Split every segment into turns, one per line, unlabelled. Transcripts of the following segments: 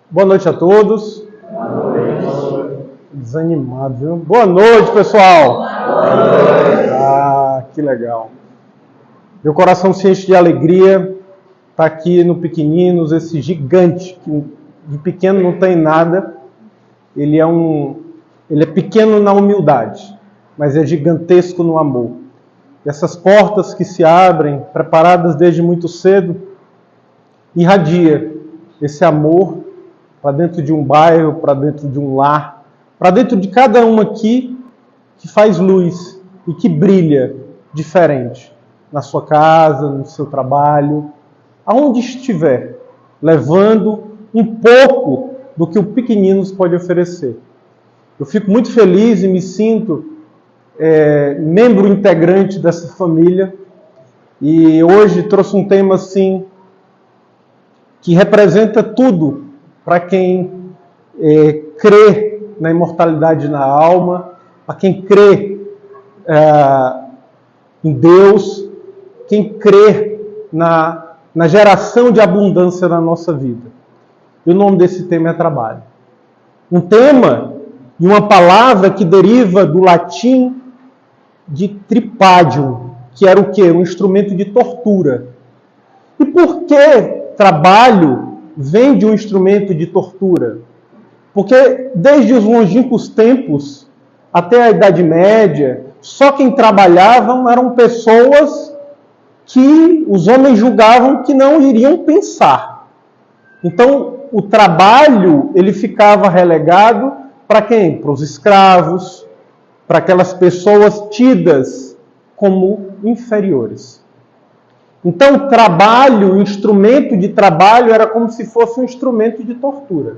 Boa noite a todos. Boa noite. Desanimado, viu? Boa noite, pessoal. Boa noite. Ah, que legal. Meu coração se enche de alegria estar aqui no Pequeninos, esse gigante, que de pequeno não tem nada. Ele é pequeno na humildade, mas é gigantesco no amor. E essas portas que se abrem, preparadas desde muito cedo, irradia esse amor para dentro de um bairro, para dentro de um lar, para dentro de cada um aqui que faz luz e que brilha diferente. Na sua casa, no seu trabalho, aonde estiver, levando um pouco do que o Pequeninos pode oferecer. Eu fico muito feliz e me sinto membro integrante dessa família. E hoje trouxe um tema assim que representa tudo para quem crê na imortalidade na alma, para quem crê em Deus, quem crê na geração de abundância na nossa vida. E o nome desse tema é trabalho. Um tema e uma palavra que deriva do latim de tripadium, que era o quê? Um instrumento de tortura. E por que trabalho vem de um instrumento de tortura? Porque desde os longínquos tempos até a Idade Média, só quem trabalhavam eram pessoas que os homens julgavam que não iriam pensar. Então, o trabalho ele ficava relegado para quem? Para os escravos, para aquelas pessoas tidas como inferiores. Então, trabalho, o instrumento de trabalho era como se fosse um instrumento de tortura.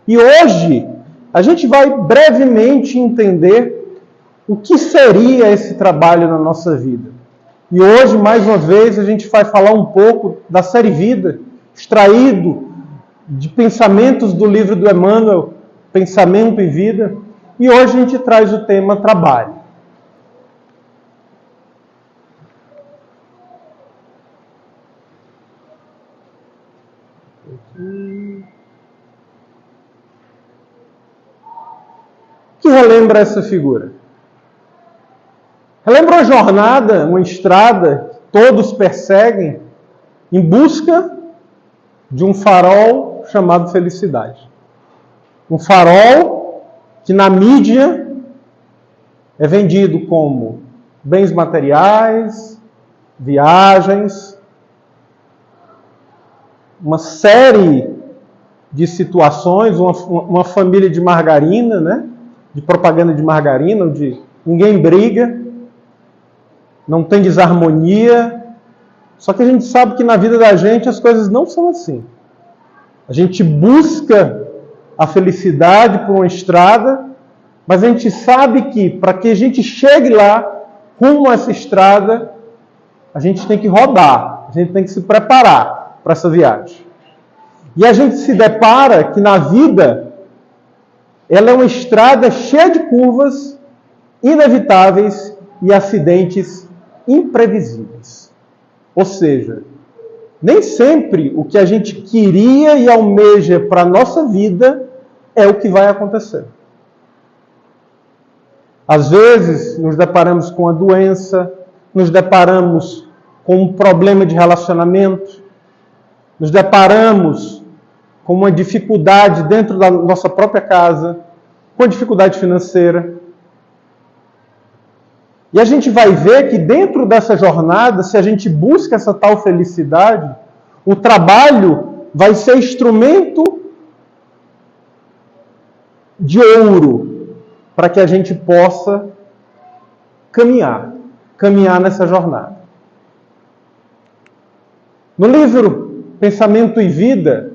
E hoje, a gente vai brevemente entender o que seria esse trabalho na nossa vida. E hoje, mais uma vez, a gente vai falar um pouco da série Vida, extraído de pensamentos do livro do Emmanuel, Pensamento e Vida. E hoje a gente traz o tema trabalho. O que relembra essa figura? Relembra uma jornada, uma estrada que todos perseguem em busca de um farol chamado felicidade. Um farol que na mídia é vendido como bens materiais, viagens, uma série de situações, uma família de margarina, né? De propaganda de margarina, onde ninguém briga, não tem desarmonia. Só que a gente sabe que na vida da gente as coisas não são assim. A gente busca a felicidade por uma estrada, mas a gente sabe que para que a gente chegue lá, rumo a essa estrada, a gente tem que rodar, a gente tem que se preparar para essa viagem. E a gente se depara que na vida, ela é uma estrada cheia de curvas, inevitáveis e acidentes imprevisíveis. Ou seja, nem sempre o que a gente queria e almeja para a nossa vida é o que vai acontecer. Às vezes, nos deparamos com a doença, nos deparamos com um problema de relacionamento, nos deparamos com uma dificuldade dentro da nossa própria casa, com dificuldade financeira. E a gente vai ver que dentro dessa jornada, se a gente busca essa tal felicidade, o trabalho vai ser instrumento de ouro para que a gente possa caminhar nessa jornada. No livro Pensamento e Vida,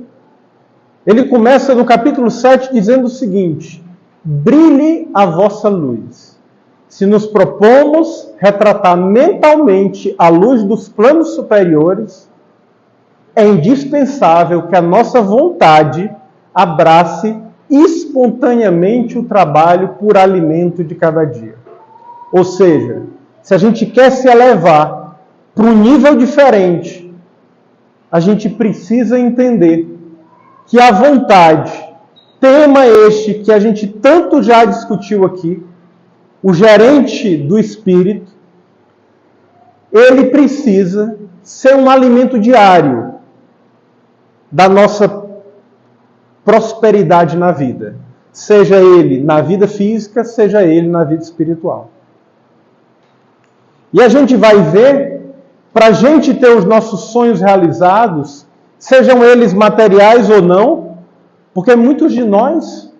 ele começa no capítulo 7 dizendo o seguinte: brilhe a vossa luz. Se nos propomos retratar mentalmente a luz dos planos superiores, é indispensável que a nossa vontade abrace espontaneamente o trabalho por alimento de cada dia. Ou seja, se a gente quer se elevar para um nível diferente, a gente precisa entender que a vontade, tema este que a gente tanto já discutiu aqui, o gerente do espírito, ele precisa ser um alimento diário da nossa prosperidade na vida. Seja ele na vida física, seja ele na vida espiritual. E a gente vai ver, para a gente ter os nossos sonhos realizados, sejam eles materiais ou não, porque muitos de nós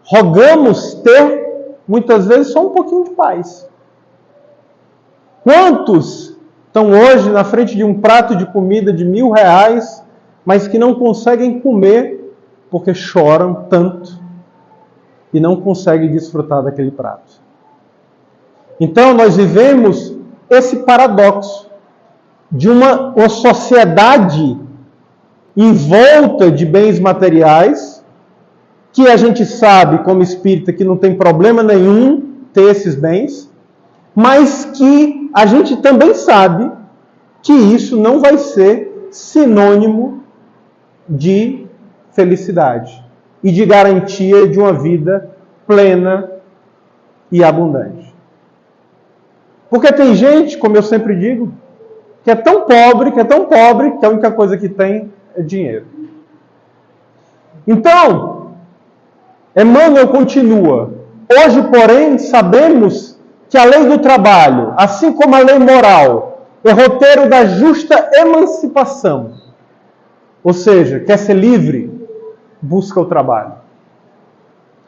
rogamos ter, muitas vezes, só um pouquinho de paz. Quantos estão hoje na frente de um prato de comida de R$1.000, mas que não conseguem comer porque choram tanto e não conseguem desfrutar daquele prato? Então, nós vivemos esse paradoxo de uma sociedade envolta de bens materiais, que a gente sabe, como espírita, que não tem problema nenhum ter esses bens, mas que a gente também sabe que isso não vai ser sinônimo de felicidade e de garantia de uma vida plena e abundante. Porque tem gente, como eu sempre digo, que é tão pobre, que a única coisa que tem é dinheiro. Então, Emmanuel continua. Hoje, porém, sabemos que a lei do trabalho, assim como a lei moral, é roteiro da justa emancipação. Ou seja, quer ser livre, busca o trabalho.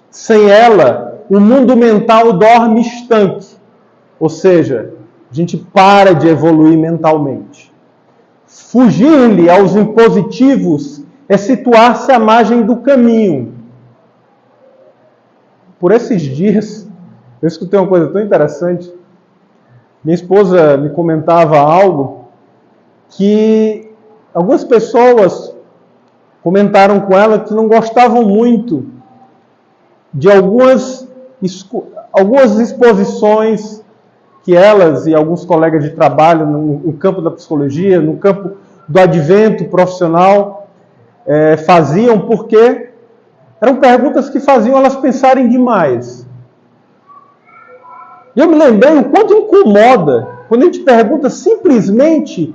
Sem ela, o mundo mental dorme estanque. Ou seja, a gente para de evoluir mentalmente. Fugir-lhe aos impositivos é situar-se à margem do caminho. Por esses dias, eu escutei uma coisa tão interessante. Minha esposa me comentava algo que algumas pessoas comentaram com ela que não gostavam muito de algumas exposições que elas e alguns colegas de trabalho no campo da psicologia, no campo do advento profissional, faziam, porque eram perguntas que faziam elas pensarem demais. E eu me lembrei o quanto incomoda quando a gente pergunta simplesmente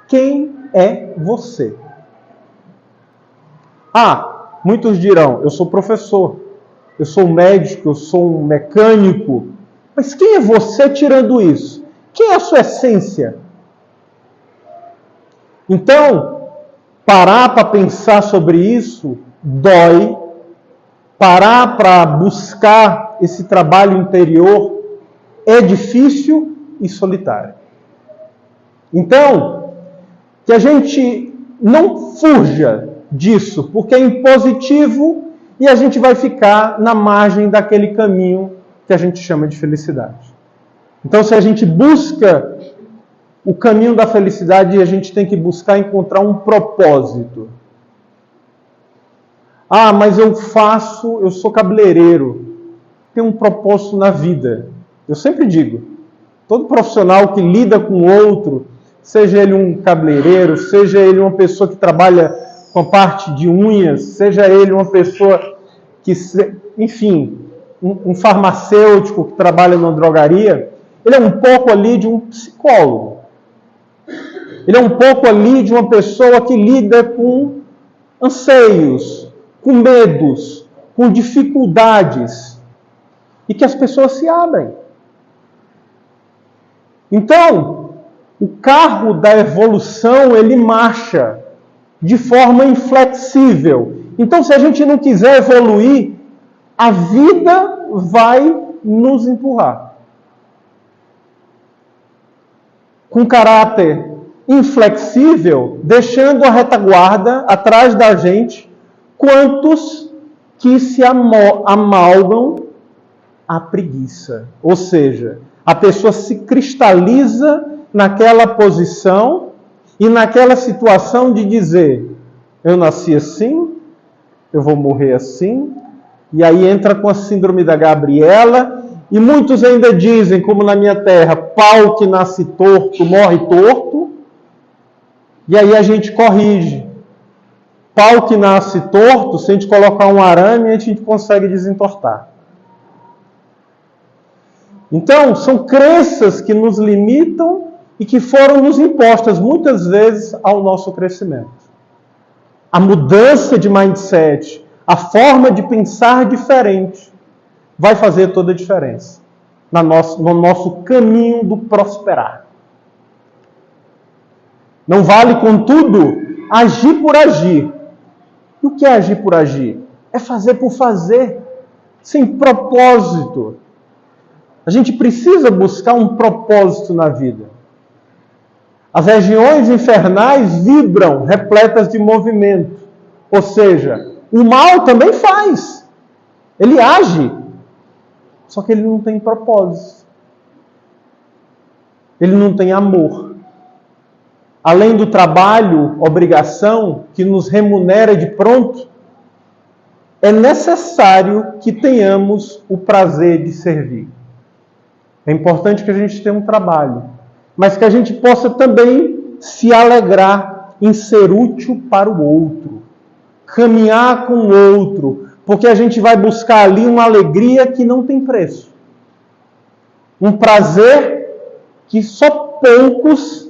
quem é você. Muitos dirão, eu sou professor, eu sou médico, eu sou um mecânico. Mas quem é você tirando isso? Quem é a sua essência? Então, parar para pensar sobre isso dói. Parar para buscar esse trabalho interior é difícil e solitário. Então, que a gente não fuja disso, porque é impositivo e a gente vai ficar na margem daquele caminho que a gente chama de felicidade. Então, se a gente busca o caminho da felicidade, a gente tem que buscar encontrar um propósito. Mas eu sou cabeleireiro. Tem um propósito na vida. Eu sempre digo, todo profissional que lida com outro, seja ele um cabeleireiro, seja ele uma pessoa que trabalha com a parte de unhas, seja ele uma pessoa que, enfim, um farmacêutico que trabalha numa drogaria, ele é um pouco ali de um psicólogo. Ele é um pouco ali de uma pessoa que lida com anseios, com medos, com dificuldades, e que as pessoas se abrem. Então, o carro da evolução, ele marcha de forma inflexível. Então, se a gente não quiser evoluir, a vida vai nos empurrar. Com caráter inflexível, deixando a retaguarda atrás da gente, quantos que se amalgam à preguiça. Ou seja, a pessoa se cristaliza naquela posição e naquela situação de dizer, eu nasci assim, eu vou morrer assim, e aí entra com a síndrome da Gabriela, e muitos ainda dizem, como na minha terra, pau que nasce torto, morre torto. E aí a gente corrige. Pau que nasce torto, se a gente colocar um arame, a gente consegue desentortar. Então, são crenças que nos limitam e que foram nos impostas muitas vezes ao nosso crescimento. A mudança de mindset, a forma de pensar diferente, vai fazer toda a diferença no nosso caminho do prosperar. Não vale, contudo, agir por agir. E o que é agir por agir? É fazer por fazer, sem propósito. A gente precisa buscar um propósito na vida. As regiões infernais vibram, repletas de movimento. Ou seja, o mal também faz. Ele age. Só que ele não tem propósito. Ele não tem amor. Além do trabalho, obrigação, que nos remunera de pronto, é necessário que tenhamos o prazer de servir. É importante que a gente tenha um trabalho, mas que a gente possa também se alegrar em ser útil para o outro, caminhar com o outro, porque a gente vai buscar ali uma alegria que não tem preço. Um prazer que só poucos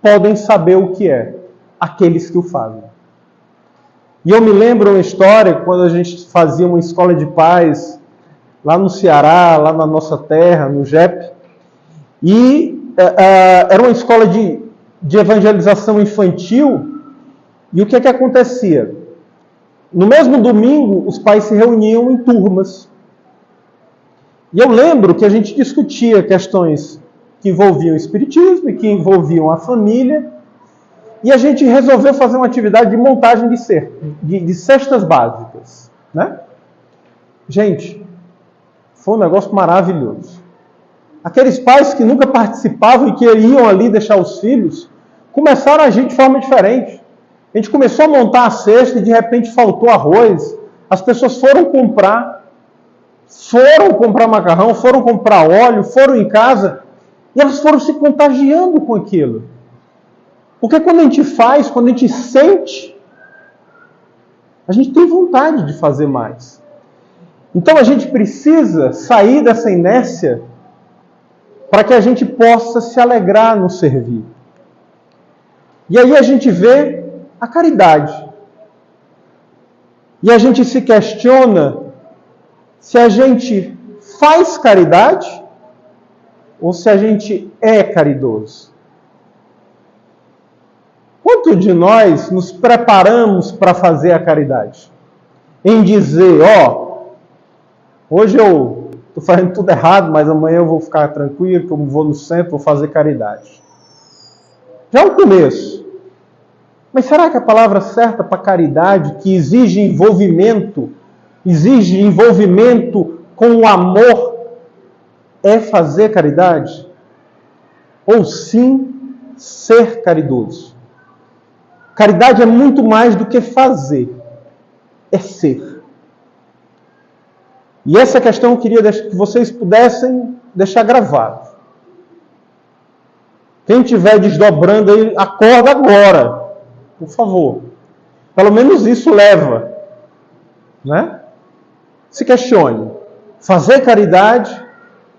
podem saber o que é, aqueles que o fazem. E eu me lembro uma história, quando a gente fazia uma escola de paz, lá no Ceará, lá na nossa terra, no JEP, e era uma escola de evangelização infantil, e o que acontecia? No mesmo domingo, os pais se reuniam em turmas. E eu lembro que a gente discutia questões que envolviam o espiritismo e que envolviam a família, e a gente resolveu fazer uma atividade de montagem de cestas básicas, né? Gente, foi um negócio maravilhoso. Aqueles pais que nunca participavam e que iam ali deixar os filhos, começaram a agir de forma diferente. A gente começou a montar a cesta e de repente faltou arroz. As pessoas foram comprar macarrão, foram comprar óleo, foram em casa e elas foram se contagiando com aquilo. Porque quando a gente faz, quando a gente sente, a gente tem vontade de fazer mais. Então a gente precisa sair dessa inércia para que a gente possa se alegrar no servir. E aí a gente vê a caridade. E a gente se questiona se a gente faz caridade ou se a gente é caridoso. Quanto de nós nos preparamos para fazer a caridade? Em dizer, hoje eu estou fazendo tudo errado, mas amanhã eu vou ficar tranquilo, que eu vou no centro, vou fazer caridade. Já é o começo. Mas será que a palavra certa para caridade, que exige envolvimento com o amor, é fazer caridade? Ou sim, ser caridoso? Caridade é muito mais do que fazer, é ser. E essa questão eu queria que vocês pudessem deixar gravado. Quem estiver desdobrando aí, acorda agora, por favor. Pelo menos isso leva, né? Se questione, fazer caridade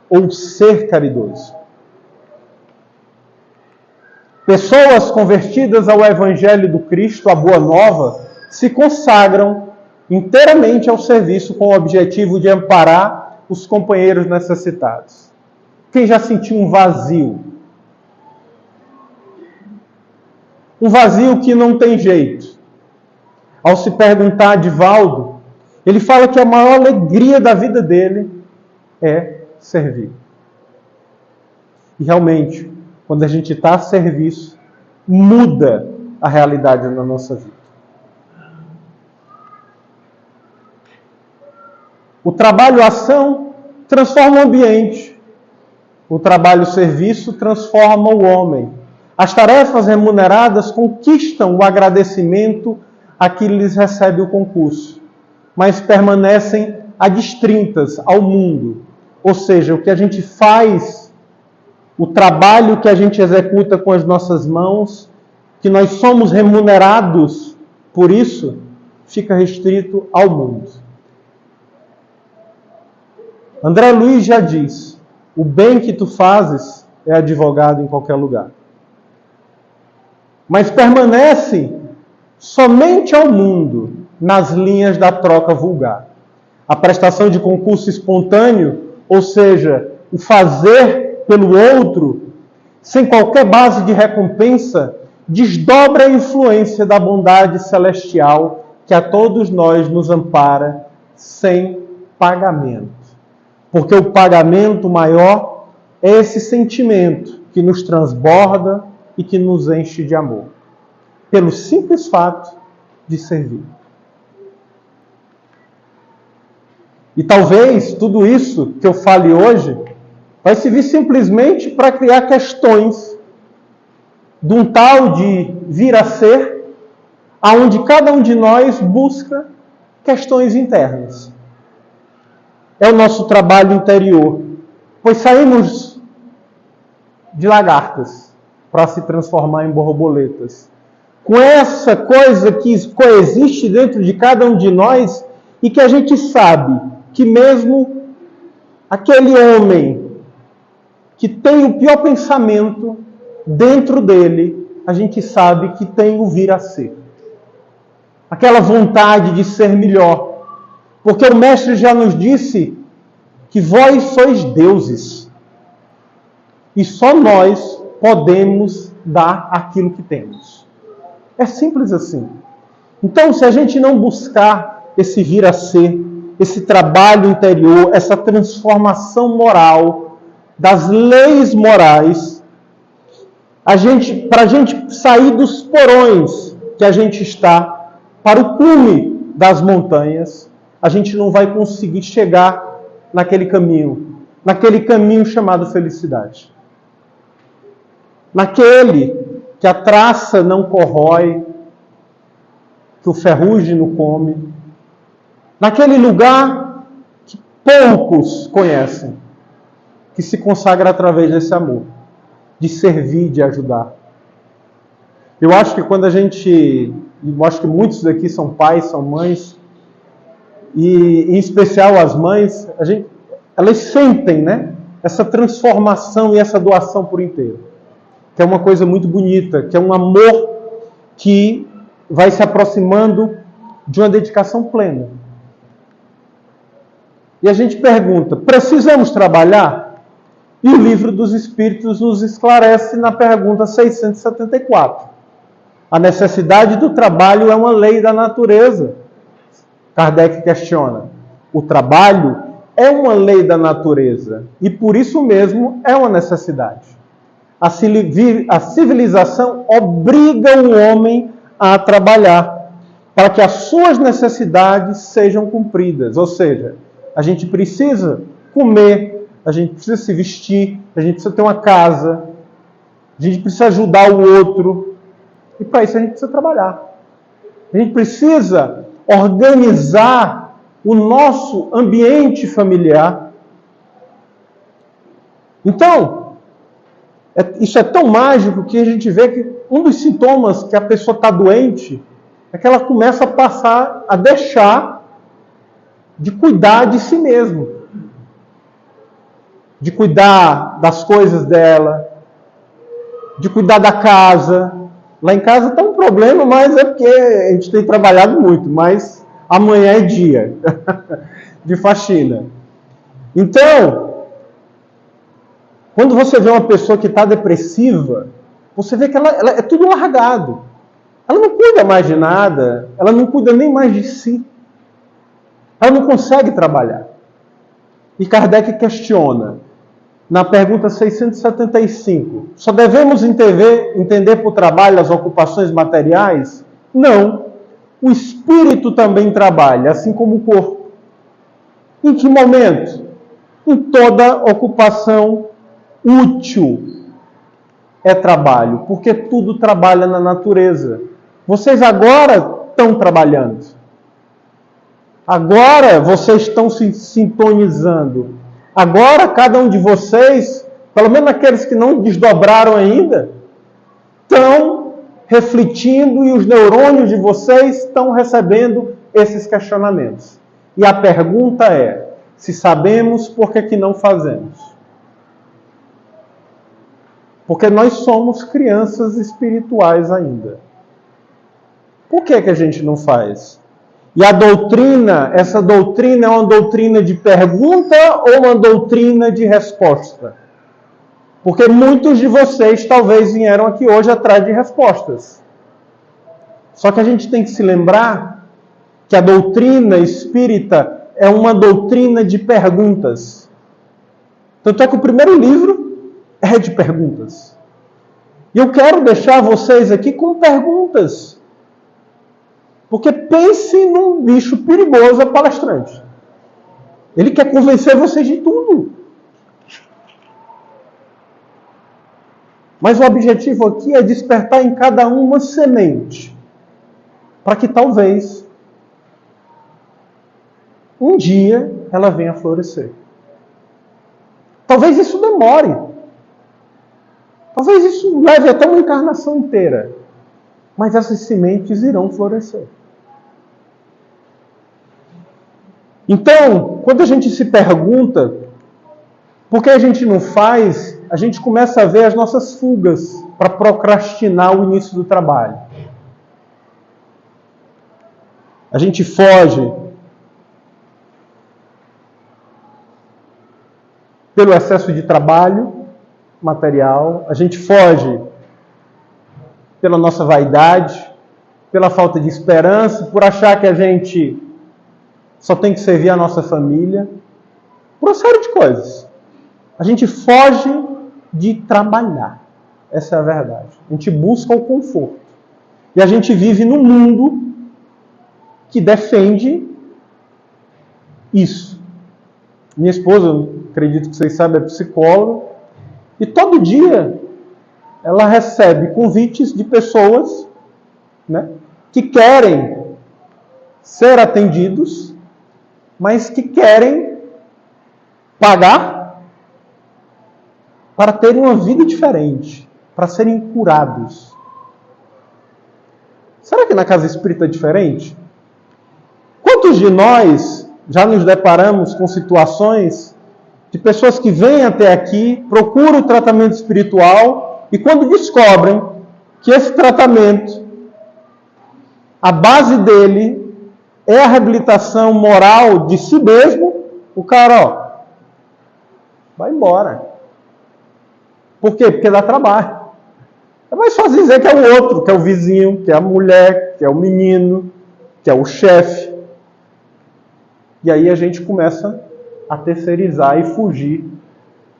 ou ser caridoso? Pessoas convertidas ao Evangelho do Cristo, a Boa Nova, se consagram inteiramente ao serviço com o objetivo de amparar os companheiros necessitados. Quem já sentiu um vazio? Um vazio que não tem jeito. Ao se perguntar a Divaldo, ele fala que a maior alegria da vida dele é servir. E realmente, quando a gente está a serviço, muda a realidade na nossa vida. O trabalho-ação transforma o ambiente. O trabalho-serviço transforma o homem. As tarefas remuneradas conquistam o agradecimento a que lhes recebe o concurso, mas permanecem adstrintas ao mundo. Ou seja, o que a gente faz, o trabalho que a gente executa com as nossas mãos, que nós somos remunerados por isso, fica restrito ao mundo. André Luiz já diz: o bem que tu fazes é advogado em qualquer lugar. Mas permanece somente ao mundo nas linhas da troca vulgar. A prestação de concurso espontâneo, ou seja, o fazer pelo outro, sem qualquer base de recompensa, desdobra a influência da bondade celestial que a todos nós nos ampara sem pagamento. Porque o pagamento maior é esse sentimento que nos transborda e que nos enche de amor, pelo simples fato de servir. E talvez tudo isso que eu fale hoje vai servir simplesmente para criar questões de um tal de vir a ser, aonde cada um de nós busca questões internas. É o nosso trabalho interior, pois saímos de lagartas para se transformar em borboletas. Com essa coisa que coexiste dentro de cada um de nós e que a gente sabe que mesmo aquele homem que tem o pior pensamento, dentro dele, a gente sabe que tem o vir a ser. Aquela vontade de ser melhor. Porque o Mestre já nos disse que vós sois deuses. E só nós podemos dar aquilo que temos. É simples assim. Então, se a gente não buscar esse vir a ser, esse trabalho interior, essa transformação moral, das leis morais, para a gente sair dos porões que a gente está, para o cume das montanhas, a gente não vai conseguir chegar naquele caminho chamado felicidade. Naquele que a traça não corrói, que o ferrugem não come, naquele lugar que poucos conhecem, que se consagra através desse amor, de servir, de ajudar. Eu acho que quando eu acho que muitos daqui são pais, são mães, e em especial as mães, elas sentem, né, essa transformação e essa doação por inteiro, que é uma coisa muito bonita, que é um amor que vai se aproximando de uma dedicação plena. E a gente pergunta, precisamos trabalhar? E o Livro dos Espíritos nos esclarece na pergunta 674. A necessidade do trabalho é uma lei da natureza. Kardec questiona. O trabalho é uma lei da natureza e por isso mesmo é uma necessidade. A civilização obriga o homem a trabalhar para que as suas necessidades sejam cumpridas. Ou seja, a gente precisa comer, a gente precisa se vestir, a gente precisa ter uma casa, a gente precisa ajudar o outro. E para isso a gente precisa trabalhar. A gente precisa organizar o nosso ambiente familiar. Então, isso é tão mágico que a gente vê que um dos sintomas que a pessoa está doente é que ela começa a passar a deixar de cuidar de si mesmo, de cuidar das coisas dela, de cuidar da casa. Lá em casa está um problema, mas é porque a gente tem trabalhado muito, mas amanhã é dia de faxina. Então, quando você vê uma pessoa que está depressiva, você vê que ela é tudo largado. Ela não cuida mais de nada, ela não cuida nem mais de si. Ela não consegue trabalhar. E Kardec questiona, na pergunta 675, só devemos entender por trabalho as ocupações materiais? Não. O espírito também trabalha, assim como o corpo. Em que momento? Em toda ocupação útil é trabalho, porque tudo trabalha na natureza. Vocês agora estão trabalhando. Agora vocês estão se sintonizando. Agora cada um de vocês, pelo menos aqueles que não desdobraram ainda, estão refletindo e os neurônios de vocês estão recebendo esses questionamentos. E a pergunta é, se sabemos, por que não fazemos? Porque nós somos crianças espirituais ainda. Por que a gente não faz? E a doutrina, essa doutrina é uma doutrina de pergunta ou uma doutrina de resposta? Porque muitos de vocês talvez vieram aqui hoje atrás de respostas. Só que a gente tem que se lembrar que a doutrina espírita é uma doutrina de perguntas. Tanto é que o primeiro livro é de perguntas. E eu quero deixar vocês aqui com perguntas. Porque pense num bicho perigoso palestrante. Ele quer convencer vocês de tudo. Mas o objetivo aqui é despertar em cada um uma semente. Para que talvez um dia ela venha a florescer. Talvez isso demore. Talvez isso leve até uma encarnação inteira. Mas essas sementes irão florescer. Então, quando a gente se pergunta por que a gente não faz, a gente começa a ver as nossas fugas para procrastinar o início do trabalho. A gente foge pelo excesso de trabalho material, a gente foge pela nossa vaidade, pela falta de esperança, por achar que a gente só tem que servir a nossa família, por uma série de coisas. A gente foge de trabalhar. Essa é a verdade. A gente busca o conforto. E a gente vive num mundo que defende isso. Minha esposa, acredito que vocês sabem, é psicóloga. E todo dia ela recebe convites de pessoas, né, que querem ser atendidos, mas que querem pagar para terem uma vida diferente, para serem curados. Será que na casa espírita é diferente? Quantos de nós já nos deparamos com situações de pessoas que vêm até aqui, procuram o tratamento espiritual e quando descobrem que esse tratamento, a base dele é a reabilitação moral de si mesmo, o cara, vai embora. Por quê? Porque dá trabalho. É mais fácil dizer que é o outro, que é o vizinho, que é a mulher, que é o menino, que é o chefe. E aí a gente começa a terceirizar e fugir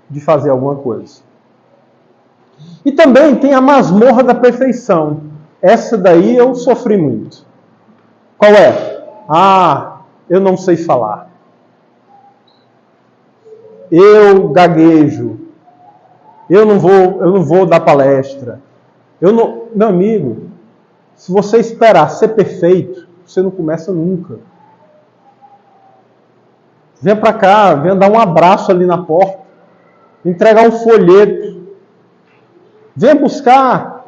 de fazer alguma coisa. E também tem a masmorra da perfeição. Essa daí eu sofri muito. Qual é? Eu não sei falar. Eu gaguejo. Eu não vou dar palestra. Meu amigo, se você esperar ser perfeito, você não começa nunca. Venha para cá, venha dar um abraço ali na porta, entregar um folheto. Venha buscar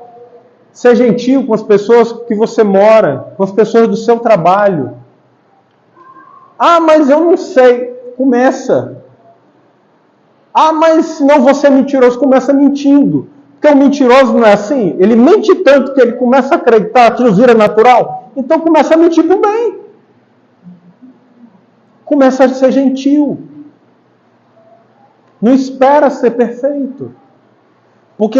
ser gentil com as pessoas que você mora, com as pessoas do seu trabalho. Mas eu não sei. Começa. Mas senão você é mentiroso. Começa mentindo. Porque o mentiroso não é assim. Ele mente tanto que ele começa a acreditar que vira natural. Então começa a mentir pro bem. Começa a ser gentil. Não espera ser perfeito. Porque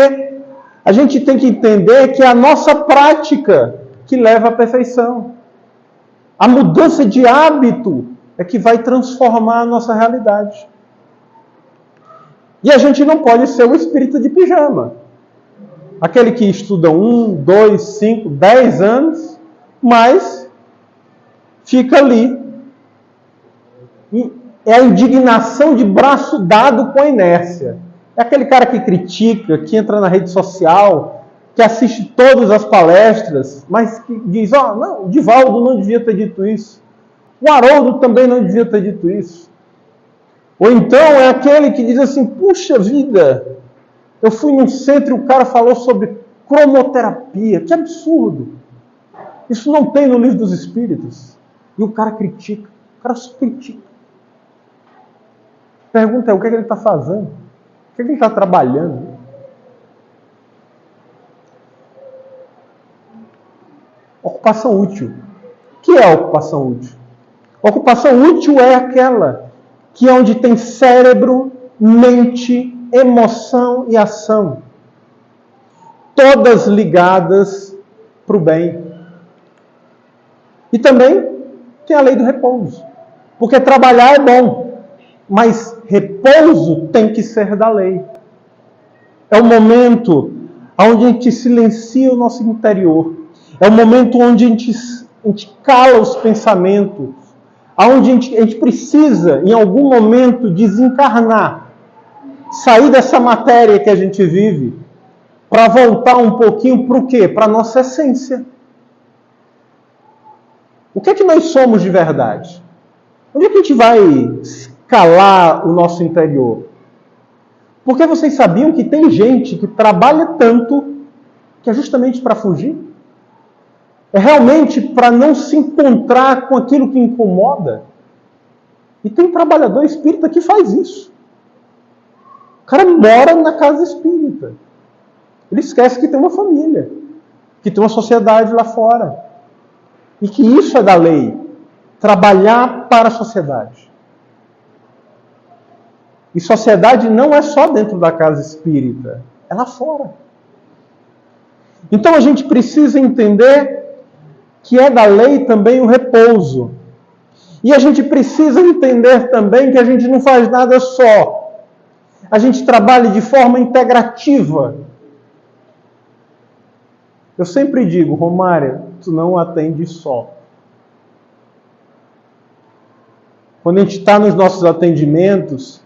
a gente tem que entender que é a nossa prática que leva à perfeição. A mudança de hábito é que vai transformar a nossa realidade. E a gente não pode ser o espírita de pijama. Aquele que estuda 1, 2, 5, 10 anos, mas fica ali. É a indignação de braço dado com a inércia. É aquele cara que critica, que entra na rede social, que assiste todas as palestras, mas que diz, não, o Divaldo não devia ter dito isso. O Haroldo também não devia ter dito isso. Ou então é aquele que diz assim, puxa vida, eu fui num centro e o cara falou sobre cromoterapia. Que absurdo! Isso não tem no livro dos Espíritos. E o cara critica. O cara só critica. A pergunta é, o que é que ele está fazendo? O que é que ele está trabalhando? Ocupação útil. O que é a ocupação útil? A ocupação útil é aquela que é onde tem cérebro, mente, emoção e ação. Todas ligadas para o bem. E também tem a lei do repouso. Porque trabalhar é bom, mas repouso tem que ser da lei. É o momento onde a gente silencia o nosso interior. É o momento onde a gente cala os pensamentos. Onde a gente precisa, em algum momento, desencarnar. Sair dessa matéria que a gente vive. Para voltar um pouquinho para o quê? Para a nossa essência. O que é que nós somos de verdade? Onde é que a gente vai calar o nosso interior? Porque vocês sabiam que tem gente que trabalha tanto que é justamente para fugir? É realmente para não se encontrar com aquilo que incomoda? E tem trabalhador espírita que faz isso. O cara mora na casa espírita. Ele esquece que tem uma família, que tem uma sociedade lá fora. E que isso é da lei. Trabalhar para a sociedade. E sociedade não é só dentro da casa espírita, é lá fora. Então a gente precisa entender que é da lei também o repouso. E a gente precisa entender também que a gente não faz nada só. A gente trabalha de forma integrativa. Eu sempre digo, Romária, tu não atende só. Quando a gente está nos nossos atendimentos,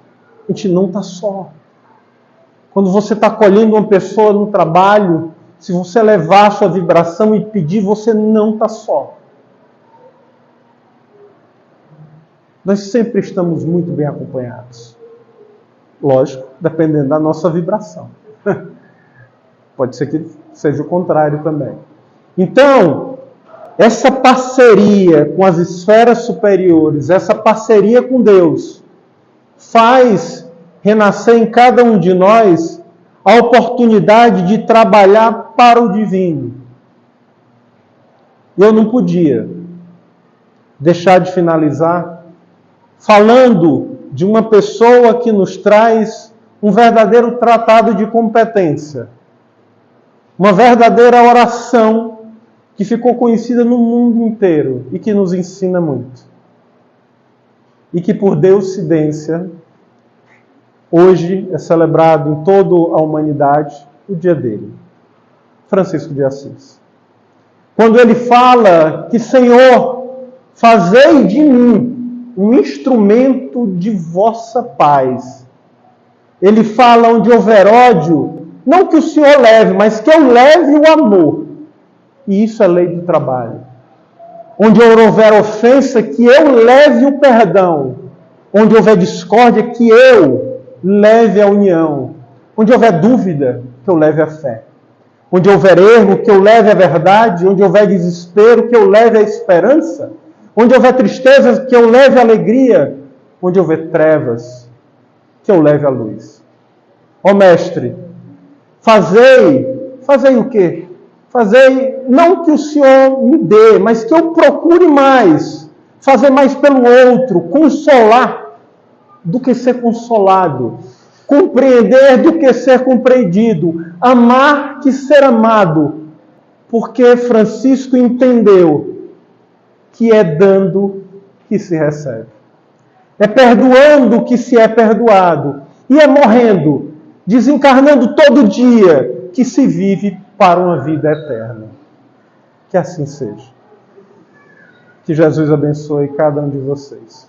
a gente não está só. Quando você está acolhendo uma pessoa no trabalho, se você levar a sua vibração e pedir, você não está só. Nós sempre estamos muito bem acompanhados. Lógico, dependendo da nossa vibração. Pode ser que seja o contrário também. Então, essa parceria com as esferas superiores, essa parceria com Deus, faz renascer em cada um de nós a oportunidade de trabalhar para o divino. E eu não podia deixar de finalizar falando de uma pessoa que nos traz um verdadeiro tratado de competência. Uma verdadeira oração que ficou conhecida no mundo inteiro e que nos ensina muito. E que por Deuscidência, hoje é celebrado em toda a humanidade o dia dele. Francisco de Assis. Quando ele fala que, Senhor, fazei de mim um instrumento de vossa paz. Ele fala onde houver ódio, não que o Senhor leve, mas que eu leve o amor. E isso é lei do trabalho. Onde houver ofensa, que eu leve o perdão. Onde houver discórdia, que eu leve a união. Onde houver dúvida, que eu leve a fé. Onde houver erro, que eu leve a verdade. Onde houver desespero, que eu leve a esperança. Onde houver tristeza, que eu leve a alegria. Onde houver trevas, que eu leve a luz. Ó Mestre, fazei o quê? Fazei, não que o Senhor me dê, mas que eu procure mais. Fazer mais pelo outro, consolar do que ser consolado. Compreender do que ser compreendido. Amar que ser amado. Porque Francisco entendeu que é dando que se recebe. É perdoando que se é perdoado. E é morrendo, desencarnando todo dia, que se vive para uma vida eterna. Que assim seja. Que Jesus abençoe cada um de vocês.